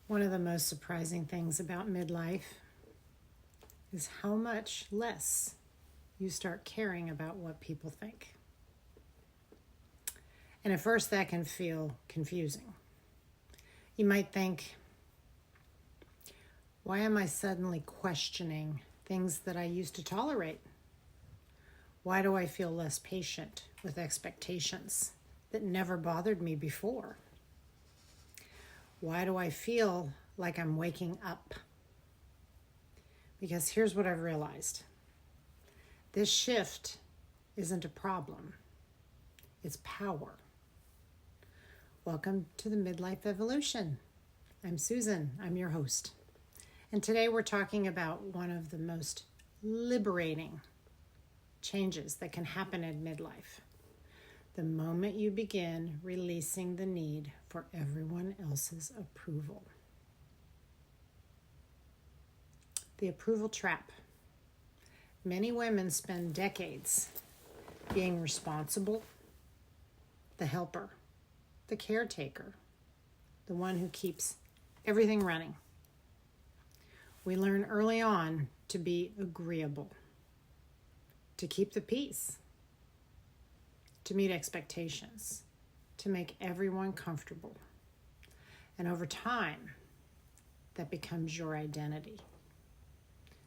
One of the most surprising things about midlife is how much less you start caring about what people think. And at first that can feel confusing. You might think, why am I suddenly questioning things that I used to tolerate? Why do I feel less patient with expectations that never bothered me before? Why do I feel like I'm waking up? Because here's what I've realized. This shift isn't a problem. It's power. Welcome to the Midlife Evolution. I'm Susan. I'm your host. And today we're talking about one of the most liberating changes that can happen in midlife. The moment you begin releasing the need for everyone else's approval. The approval trap. Many women spend decades being responsible, the helper, the caretaker, the one who keeps everything running. We learn early on to be agreeable, to keep the peace, to meet expectations, to make everyone comfortable. And over time, that becomes your identity.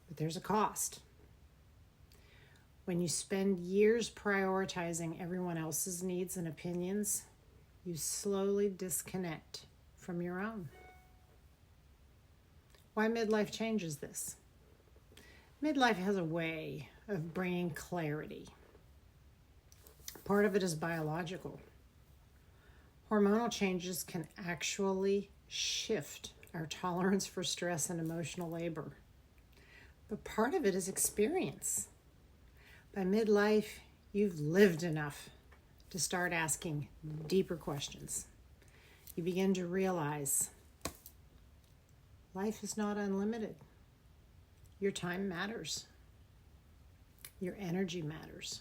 But there's a cost. When you spend years prioritizing everyone else's needs and opinions, you slowly disconnect from your own. Why midlife changes this? Midlife has a way of bringing clarity. Part of it is biological. Hormonal changes can actually shift our tolerance for stress and emotional labor. But part of it is experience. By midlife, you've lived enough to start asking deeper questions. You begin to realize life is not unlimited. Your time matters. Your energy matters.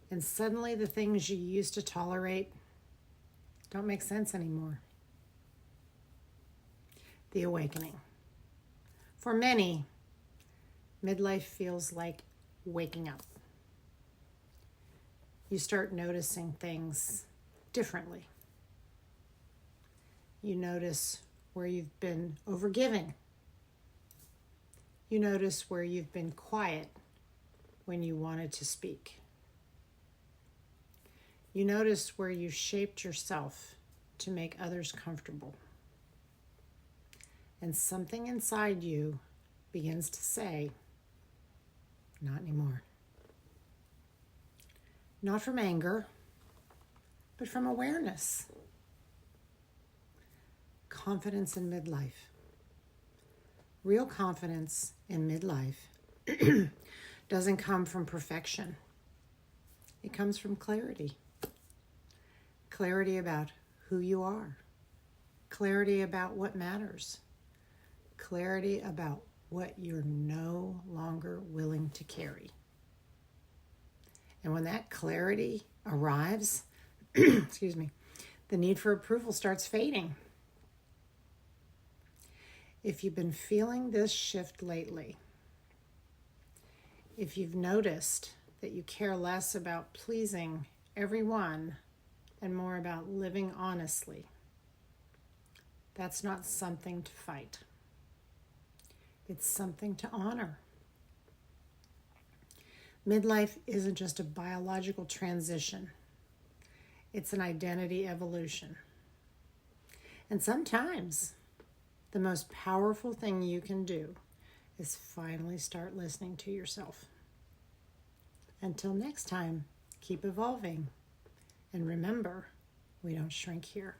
And suddenly the things you used to tolerate don't make sense anymore. The awakening. For many, midlife feels like waking up. You start noticing things differently. You notice where you've been overgiving. You notice where you've been quiet when you wanted to speak. You notice where you shaped yourself to make others comfortable. And something inside you begins to say, not anymore. Not from anger, but from awareness. Confidence in midlife. Real confidence in midlife doesn't come from perfection. It comes from clarity. Clarity about who you are. Clarity about what matters. Clarity about what you're no longer willing to carry. And when that clarity arrives, the need for approval starts fading. If you've been feeling this shift lately, if you've noticed that you care less about pleasing everyone and more about living honestly, that's not something to fight. It's something to honor. Midlife isn't just a biological transition. It's an identity evolution. And sometimes the most powerful thing you can do is finally start listening to yourself. Until next time, keep evolving. And remember, we don't shrink here.